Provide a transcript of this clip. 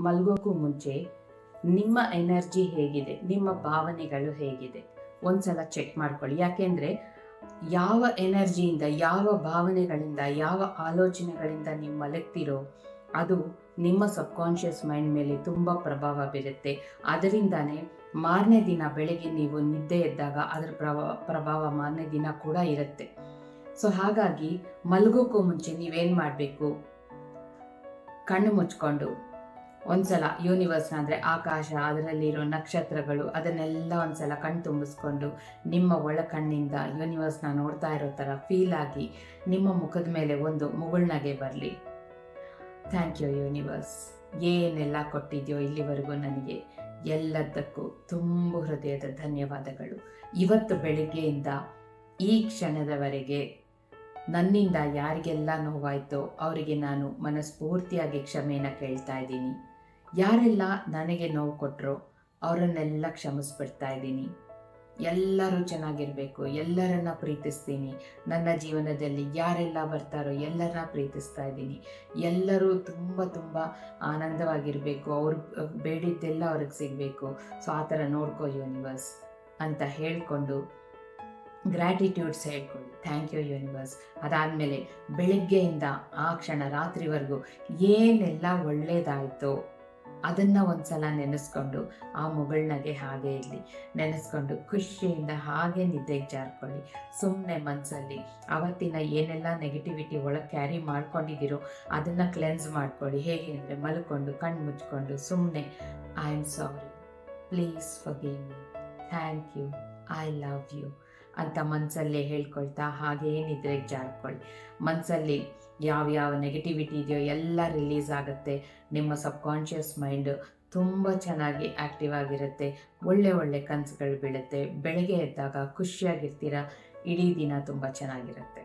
ಮಲಗೋಕ್ಕೂ ಮುಂಚೆ ನಿಮ್ಮ ಎನರ್ಜಿ ಹೇಗಿದೆ, ನಿಮ್ಮ ಭಾವನೆಗಳು ಹೇಗಿದೆ ಒಂದ್ಸಲ ಚೆಕ್ ಮಾಡ್ಕೊಳ್ಳಿ. ಯಾಕೆಂದರೆ ಯಾವ ಎನರ್ಜಿಯಿಂದ, ಯಾವ ಭಾವನೆಗಳಿಂದ, ಯಾವ ಆಲೋಚನೆಗಳಿಂದ ನೀವು ಮಲಗ್ತಿರೋ ಅದು ನಿಮ್ಮ ಸಬ್ಕಾನ್ಷಿಯಸ್ ಮೈಂಡ್ ಮೇಲೆ ತುಂಬ ಪ್ರಭಾವ ಬೀರುತ್ತೆ. ಅದರಿಂದನೇ ಮಾರನೇ ದಿನ ಬೆಳಗ್ಗೆ ನೀವು ನಿದ್ದೆ ಎದ್ದಾಗ ಅದರ ಪ್ರಭಾವ ಮಾರನೇ ದಿನ ಕೂಡ ಇರುತ್ತೆ. ಸೊ ಹಾಗಾಗಿ ಮಲಗೋಕ್ಕೂ ಮುಂಚೆ ನೀವೇನು ಮಾಡಬೇಕು, ಕಣ್ಣು ಮುಚ್ಕೊಂಡು ಒಂದ್ಸಲ ಯೂನಿವರ್ಸ್ನ ಅಂದರೆ ಆಕಾಶ, ಅದರಲ್ಲಿರೋ ನಕ್ಷತ್ರಗಳು ಅದನ್ನೆಲ್ಲ ಒಂದ್ಸಲ ಕಣ್ಣು ತುಂಬಿಸ್ಕೊಂಡು ನಿಮ್ಮ ಒಳ ಕಣ್ಣಿಂದ ಯೂನಿವರ್ಸ್ನ ನೋಡ್ತಾ ಇರೋ ಥರ ಫೀಲ್ ಆಗಿ ನಿಮ್ಮ ಮುಖದ ಮೇಲೆ ಒಂದು ಮುಗುಳ್ನಗೆ ಬರಲಿ. ಥ್ಯಾಂಕ್ ಯು ಯೂನಿವರ್ಸ್, ಏನೆಲ್ಲ ಕೊಟ್ಟಿದೆಯೋ ಇಲ್ಲಿವರೆಗೂ ನನಗೆ ಎಲ್ಲದಕ್ಕೂ ತುಂಬ ಹೃದಯದ ಧನ್ಯವಾದಗಳು. ಇವತ್ತು ಬೆಳಿಗ್ಗೆಯಿಂದ ಈ ಕ್ಷಣದವರೆಗೆ ನನ್ನಿಂದ ಯಾರಿಗೆಲ್ಲ ನೋವಾಯಿತೋ ಅವರಿಗೆ ನಾನು ಮನಸ್ಫೂರ್ತಿಯಾಗಿ ಕ್ಷಮೆಯನ್ನು ಕೇಳ್ತಾ ಇದ್ದೀನಿ. ಯಾರೆಲ್ಲ ನನಗೆ ನೋವು ಕೊಟ್ಟರೋ ಅವರನ್ನೆಲ್ಲ ಕ್ಷಮಿಸ್ಬಿಡ್ತಾ ಇದ್ದೀನಿ. ಎಲ್ಲರೂ ಚೆನ್ನಾಗಿರಬೇಕು, ಎಲ್ಲರನ್ನ ಪ್ರೀತಿಸ್ತೀನಿ. ನನ್ನ ಜೀವನದಲ್ಲಿ ಯಾರೆಲ್ಲ ಬರ್ತಾರೋ ಎಲ್ಲರನ್ನ ಪ್ರೀತಿಸ್ತಾ ಇದ್ದೀನಿ. ಎಲ್ಲರೂ ತುಂಬ ತುಂಬ ಆನಂದವಾಗಿರಬೇಕು, ಅವ್ರು ಬೇಡಿದ್ದೆಲ್ಲ ಅವ್ರಿಗೆ ಸಿಗಬೇಕು. ಸೊ ಆ ಥರ ನೋಡ್ಕೋ ಯೂನಿವರ್ಸ್ ಅಂತ ಹೇಳಿಕೊಂಡು ಗ್ರ್ಯಾಟಿಟ್ಯೂಡ್ಸ್ ಹೇಳ್ಕೊಳ್ಳಿ. Thank you universe. ಅದಾದಮೇಲೆ ಬೆಳಗ್ಗೆಯಿಂದ ಆ ಕ್ಷಣ ರಾತ್ರಿವರೆಗೂ ಏನೆಲ್ಲ ಒಳ್ಳೆಯದಾಯಿತೋ ಅದನ್ನು ಒಂದ್ಸಲ ನೆನೆಸ್ಕೊಂಡು ಆ ಮುಗುಳ್ನಗೆ ಹಾಗೆ ಇರಲಿ. ನೆನೆಸ್ಕೊಂಡು ಖುಷಿಯಿಂದ ಹಾಗೆ ನಿದ್ದೆಗೆ ಜಾರ್ಕೊಳ್ಳಿ. ಸುಮ್ಮನೆ ಮನಸ್ಸಲ್ಲಿ ಅವತ್ತಿನ ಏನೆಲ್ಲ ನೆಗೆಟಿವಿಟಿ ಒಳಗೆ ಕ್ಯಾರಿ ಮಾಡ್ಕೊಂಡಿದ್ದೀರೋ ಅದನ್ನು ಕ್ಲೆನ್ಸ್ ಮಾಡ್ಕೊಳ್ಳಿ. ಹೇಗೆ ಅಂದರೆ ಮಲ್ಕೊಂಡು ಕಣ್ಣು ಮುಚ್ಕೊಂಡು ಸುಮ್ಮನೆ I am sorry, please forgive me, thank you, I love you ಅಂತ ಮನಸ್ಸಲ್ಲೇ ಹೇಳ್ಕೊಳ್ತಾ ಹಾಗೇ ನಿದ್ರೆಗೆ ಜಾರ್ಕೊಳ್ಳಿ. ಮನಸ್ಸಲ್ಲಿ ಯಾವ್ಯಾವ ನೆಗೆಟಿವಿಟಿ ಇದೆಯೋ ಎಲ್ಲ ರಿಲೀಸ್ ಆಗುತ್ತೆ. ನಿಮ್ಮ ಸಬ್ಕಾನ್ಷಿಯಸ್ ಮೈಂಡ್ ತುಂಬ ಚೆನ್ನಾಗಿ ಆ್ಯಕ್ಟಿವ್ ಆಗಿರುತ್ತೆ. ಒಳ್ಳೆ ಒಳ್ಳೆ ಕನಸುಗಳು ಬೀಳುತ್ತೆ. ಬೆಳಗ್ಗೆ ಎದ್ದಾಗ ಖುಷಿಯಾಗಿರ್ತೀರ. ಇಡೀ ದಿನ ತುಂಬ ಚೆನ್ನಾಗಿರುತ್ತೆ.